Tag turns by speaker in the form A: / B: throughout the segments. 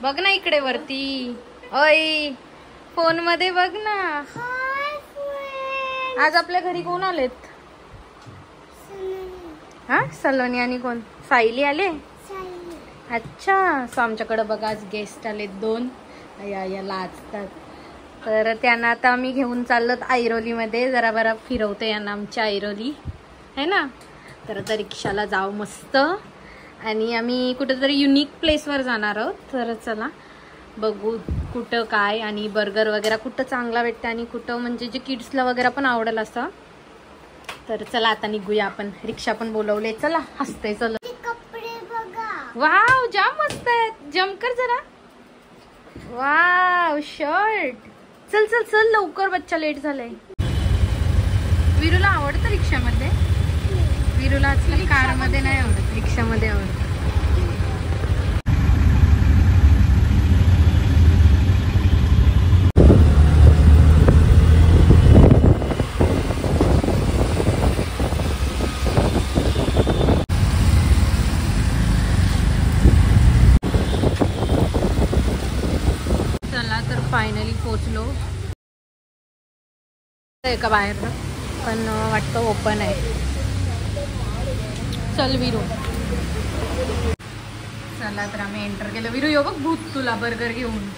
A: बघ ना इकडे वरती. ओय फोन मध्ये बघ ना. आज आपल्या घरी कोण आलेत? हा सलोनी आणि कोण? सायली आले. अच्छा, सो आमच्याकडे बघा आज गेस्ट आलेत 2. या लाजतात. तर त्यांना आता आम्ही घेऊन चाललोत ऐरोलीमध्ये. जरा बरा फिरवते यांना आमच्या ऐरोली है ना. तर आता रिक्षाला जाऊ मस्त आणि आम्ही कुठेतरी युनिक प्लेसवर जाणार आहोत. तर चला बघू कुठं काय आणि बर्गर वगैरे कुठं चांगला भेटतं आणि कुठं म्हणजे जे किड्सला वगैरे पण आवडेल असं. तर चला आता निघूया आपण. रिक्षा पण बोलवले. चला हसते. चला वाव जाम मस्त आहेत. जम्प कर जरा. Wow shirt. चल चल चल लवकर, बच्चा लेट झालाय. विरूला आवडतं रिक्षामध्ये. विरूला आजकाल कार मध्ये नाही आवडत, रिक्षामध्ये आवडतं. फायनली पोचलो. का बाहेर पण वाटतं ओपन आहे. चल विरू. चला तर आम्ही एंटर केलं. विरू यो बघ भूत तुला बर्गर घेऊन.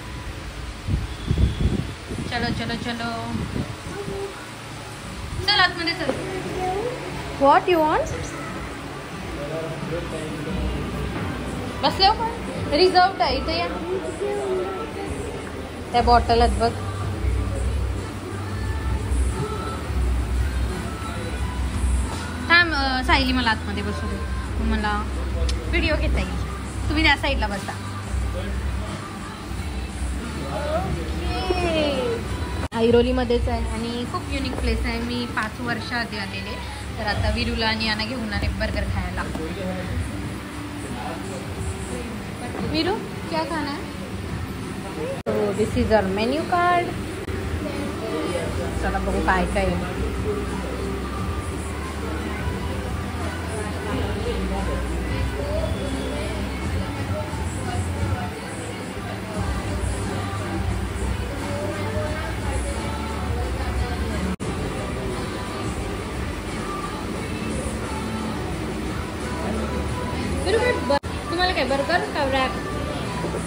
A: चलो चलो चलो चल आतमध्ये चल. What you want? बसले पण रिझर्वड आहे इथे. या त्या बॉटल आहेत बघ. थांब सायली मला आतमध्ये बसू दे. मला व्हिडिओ घेता येईल. तुम्ही त्या साईडला बसा. ऐरोलीमध्येच आहे आणि खूप युनिक प्लेस आहे. मी 5 वर्ष आधी आलेले. तर आता विरूला आणि यांना घेऊन आले बर्गर खायला. विरू क्या खाना है? So this is our menu card. चला बघू काय काय आहे. तुम्हाला काय बर्गर का रॅप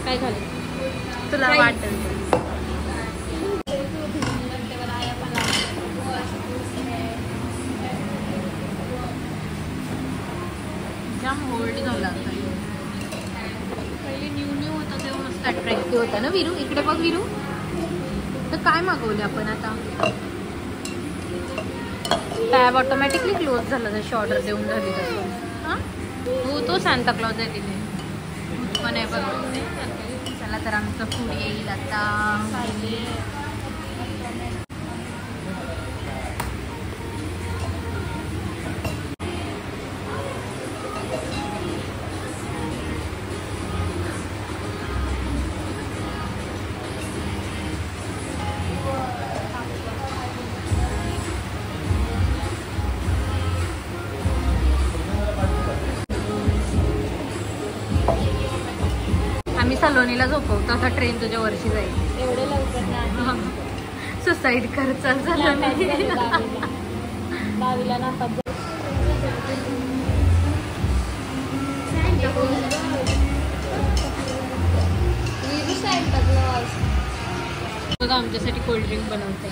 A: काय झालं तुला वाटेल? जाम होल्ड झाला. पहिले न्यू होतं तेव्हा मस्त अट्रॅक्टिव्ह होता ना. विरू इकडे बघ. विरू तर काय मागवले आपण आता? टॅब ऑटोमॅटिकली क्लोज झाला जशी ऑर्डर देऊन झाली तसं. हां हो तो सांता क्लॉज आहे तिथे. पण आहे बघ. चला तर आमचं फूड येईल आता. सलोनीला झोपवतो. आता ट्रेन तुझ्या वर्षी जाईल.
B: एवढे लवकर नाही.
A: सुसाईड कर. चल झालं नाही.
B: 22ला नापास.
A: बघा आमच्यासाठी कोल्ड्रिंक बनवते.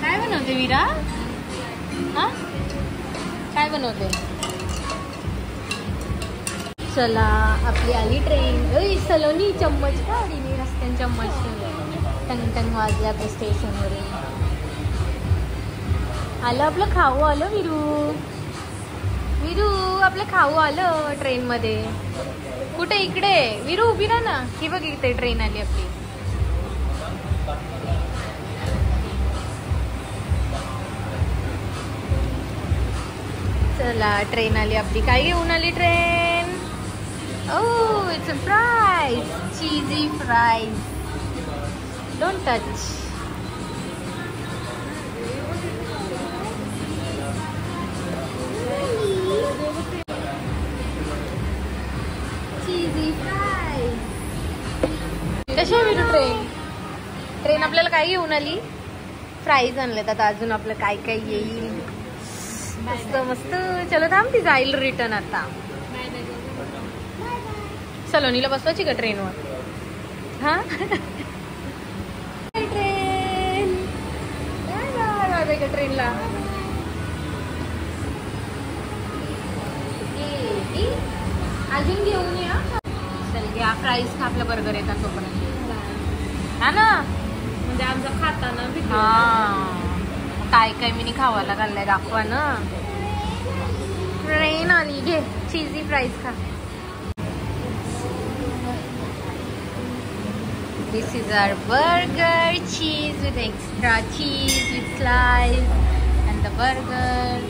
A: काय बनवते विरा? हा काय बनवते? चला आपली आली ट्रेन. सलोनी चम्मच काढली रस्त्याने. चम्मच टंग टंग वाजल्या त्या स्टेशनवर. आलं आपलं खाऊ आलं. विरू विरू आपलं खाऊ आलं ट्रेनमध्ये. कुठे? इकडे. विरू उभी राहा ना. ही बघ इथे ट्रेन आली आपली. चला ट्रेन आली आपली. काय घेऊन आली train? Oh, it's a fries. Cheesy fries. Don't touch. Cheesy fries. कशी आहे विरू ट्रेन? ट्रेन आपल्याला काय घेऊन आली? फ्राईज आणलेत. आता अजून आपलं काय काय येईल. मस्त मस्त. चलो थांब, ती जाईल रिटर्न आता. सलोनीला बसवायची का ट्रेनवर? हा ट्रेन का ट्रेनला अजून घेऊन या. चल घ्या फ्राईज खा, आपलं बर्गर येतात तोपर्यंत. हा ना,
B: म्हणजे आमचा खाताना
A: हा काय काय मी खावायला घाललाय दाखवा ना. ट्रेन आली, घे चीजी फ्राईज खा. This is our burger, cheese with extra cheese with slice and the burger.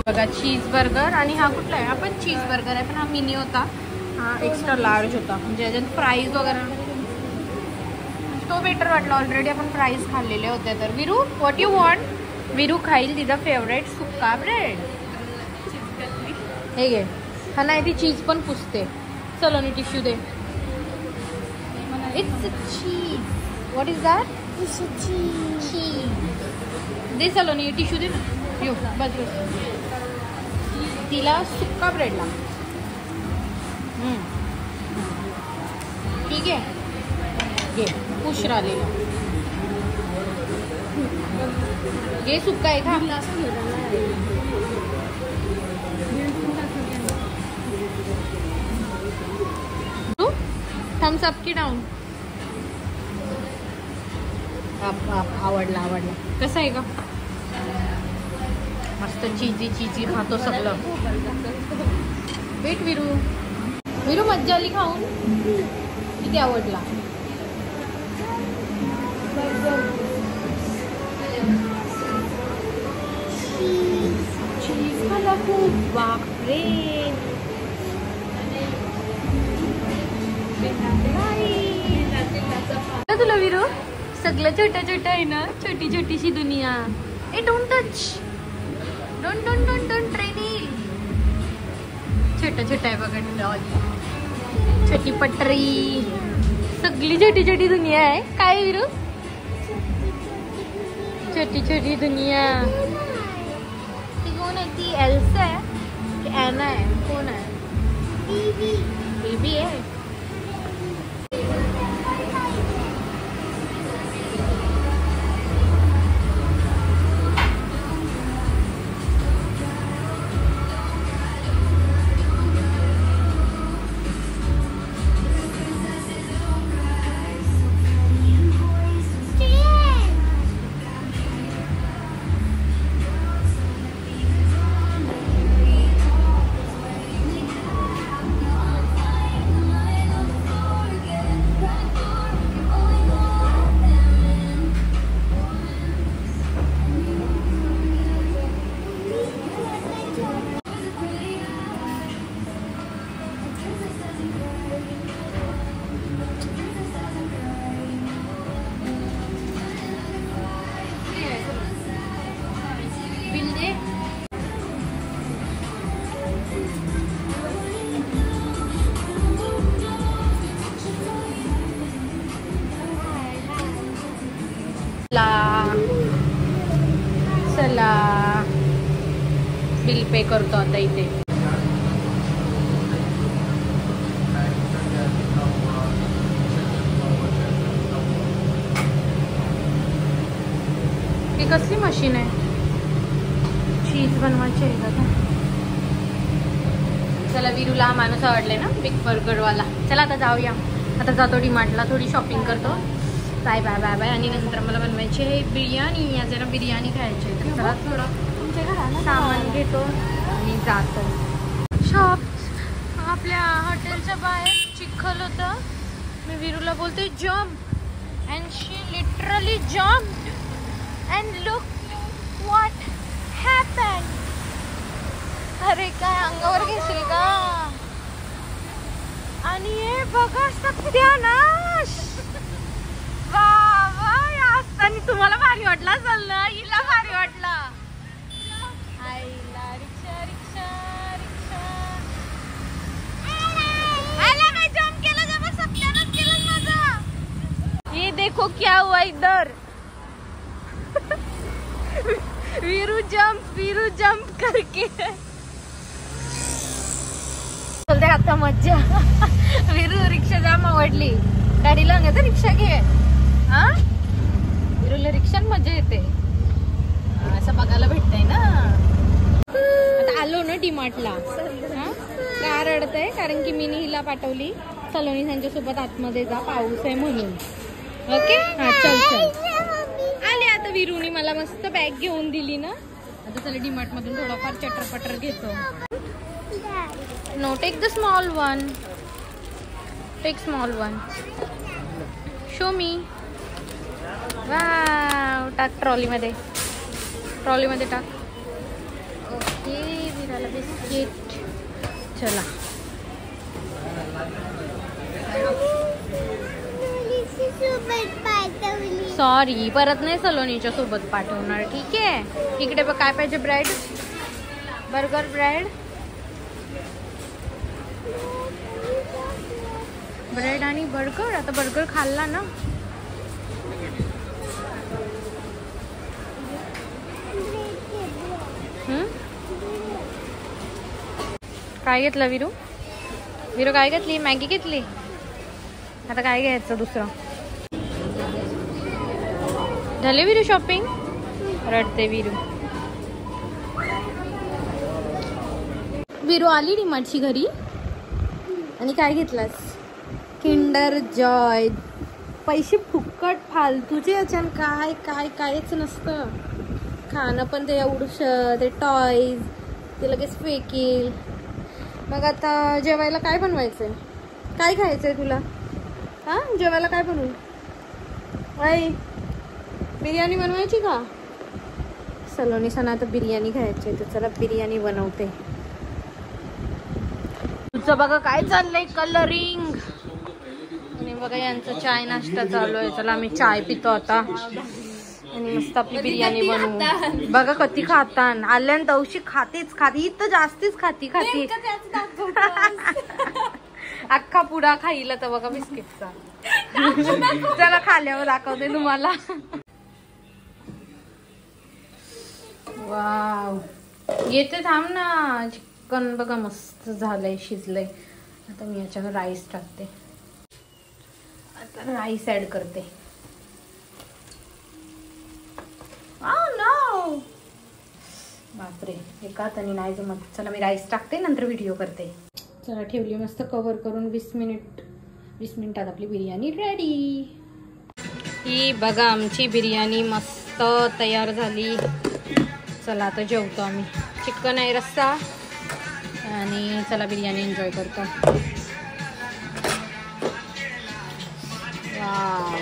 A: बघा चीज बर्गर. आणि हा कुठला आहे? हा पण चीज बर्गर आहे, पण हा मिनी होता, हा एक्स्ट्रा लार्ज होता. म्हणजे याच्यात फ्राईज वगैरे तो बेटर वाटला. ऑलरेडी आपण फ्राईज खाल्लेले होते. तर Viru what you want? Viru खाईल तिचा फेवरेट सुक्का ब्रेड. हे घे. हा नाही, ती चीज पण पुसते. सलोनी टिश्यू दे. It's cheese. What is that? Cheese. दे सलोनी टिश्यू दे. यो बस बस. तिला सुक्का ब्रेड ला. ठीक आहे, घे पुश राहिलेला. घे सुक्का आहे का? थम्स अप की डाऊन? आवडला आवडला. कसं आहे का? मस्त चीजी चीजी खातो सगळं. वेट विरू. विरू मज्जा आली खाऊन? किती आवडला? चीज खाला खूप. बापरे. तुला विरू सगळं छोटं छोटं आहे ना, छोटी छोटीशी दुनिया. ए don't touch, don't don't don't don't. Train येईल. छोटं छोटं आहे बघा. छोटी पटरी. सगळी छोटी छोटी दुनिया आहे. काय विरू? छोटी छोटी दुनिया. ती कोण आहे? ती एल्सा आहे की ॲना आहे? कोण आहे? बेबी आहे. चला बिल पे करतो आता इथे. ही कसली मशीन आहे? चीज बनवायची आहे का? चला विरूला हा माणूस आवडले ना, बिग बर्गरवाला. चला आता जाऊया. आता जातो डीमार्टला, थोडी शॉपिंग करतो. Bye bye bye bye. आणि नंतर मला बनवायची आहे बिर्याणी. आज जरा बिर्याणी खायची आहे, तर चला थोडं सामान घेतो आणि जातो. शॉप आपल्या हॉटेलच्या बाहेर चिखल होतं. मी विरूला बोलते jump, and she literally jumped. And look what happened. अरे काय अंगावर घेशील का? आणि हे बघा सत्यानाश. बाबा असताना तुम्हाला भारी वाटला असेल ना, हिला भारी वाटला. आईला रिक्षा रिक्षा रिक्षा. इधर. वीरू जंप करके बोलते आता मज्जा. वीरू रिक्षा जाम आवडली. गाडीला घेते रिक्षा घे. हा वीरूला रिक्षात मजा येते. असं बघायला भेटतंय ना. आता आलो ना डीमार्टला. का रडतंय? कारण की मी हिला पाठवली सलोनी त्यांच्यासोबत आतमध्ये जा, पाऊस आहे म्हणून. ओके हा चल आले. आता वीरूनी मला मस्त बॅग घेऊन दिली ना. आता चला डीमार्ट मधून थोडाफार चटर घेतो. No take the small one. Take small one. Show me. Wow टाक ट्रॉली मध्ये टाक. ओके वीराला बिस्किट. चला सॉरी परत नाही सलोनीच्या सोबत पाठवणार. ठीक आहे. इकडे बघ काय पाहिजे. ब्रेड बर्गर ब्रेड आणि बर्गर. आता बर्गर खाल्ला ना. काय घेतलं वीरू काय घेतली? मॅगी घेतली. आता काय घ्यायचं दुसरं? झाले वीरू शॉपिंग? रडते वीरू आली डीमार्टची घरी. आणि काय घेतलास? Kinder Joy. पैसे फुकट फालतूचे याच्यान. कायच नसतं. खाणं पण ते एवढं ते टॉयज ते लगेच फेकील. मग आता जेवायला काय बनवायचंय? काय खायचंय तुला? हा जेवायला काय बनवू? बिर्याणी बनवायची का? सलोनी सना आता बिर्याणी खायची. तर चला बिर्याणी बनवते. तुझं बघा काय चाललंय कलरिंग. आणि बघा यांचं चाय नाश्ता चालू आहे. चला आम्ही चाय पितो आता. आणि मस्त आपली बिर्याणी बनवू. बघा कधी खातान. आल्यान तवशी खाते. इथं जास्तीच खाती. अख्खा पुडा खाईला तर बघा बिस्किटचा. चला खाल्यावर दाखवते तुम्हाला. वाव येते थांब ना. चिकन बघा मस्त झालंय शिजलंय. आता मी याच्यावर राईस टाकते. आता राईस ऍड करते. बापरे एका हाताने नाही जमत. चला मी राईस टाकते नंतर व्हिडिओ करते. चला ठेवली मस्त कव्हर करून. 20 मिनिटात आपली बिर्याणी रेडी. ही बघा आमची बिर्याणी मस्त तयार झाली. चला आता जेवतो आम्ही. चिकन आहे रस्सा. आणि चला बिर्याणी एन्जॉय करतो. वाव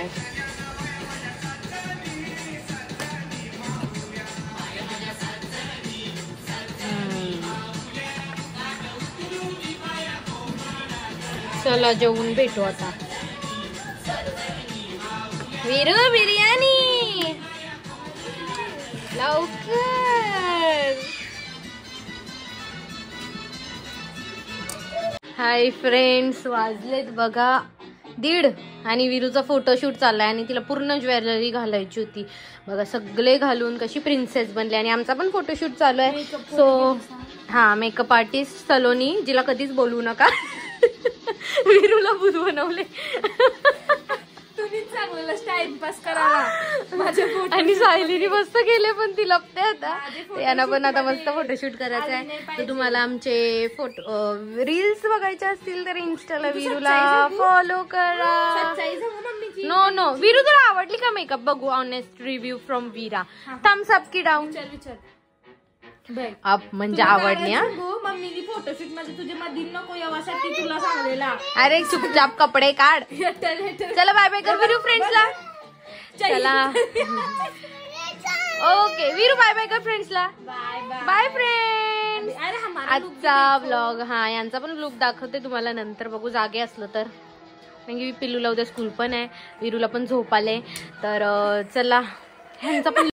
A: चला जेवून भेटू आता. वीरू बिर्याणी लवकर. हाय फ्रेंड्स वाजलेत बघा 1:30 आणि वीरूचा फोटोशूट चाललाय. आणि तिला पूर्ण ज्वेलरी घालायची होती. बघा सगळे घालून कशी प्रिन्सेस बनली. आणि आमचा पण फोटोशूट चालू आहे. सो हा मेकअप आर्टिस्ट सलोनी जिला कधीच बोलवू नका. वीरूला भूत बनवले.
B: तुम्हीच चांगलं टाइमपास करायला माझ्या फोटो.
A: आणि सायलीने मस्त केले पण ती लपते आता. यांना पण आता मस्त फोटोशूट करायचा आहे. तर तुम्हाला आमचे रील्स बघायचे असतील तर इन्स्टाला वीरूला फॉलो करा. नो वीरू तुला आवडली का मेकअप? बघू honest review from Veera. Thumbs up की डाऊन? अप म्हणजे आवडली. हा
B: मम्मीनी फोटोशूट मध्ये तुझे मधील नको यासाठी तुला सांगलेला.
A: अरे चुपचाप कपडे काढ. चला बाय बाय कर वीरू फ्रेंड्सला. चला ओके वीरू बाय बाय कर फ्रेंड्सला. Bye friends. आजचा व्लॉग हा यांचा पण लुक दाखवते तुम्हाला नंतर. बघू जागे असलं तर. म्हणजे पिल्लूला उद्या स्कूल पण आहे. वीरूला पण झोप आले. तर चला ह्यांचा पण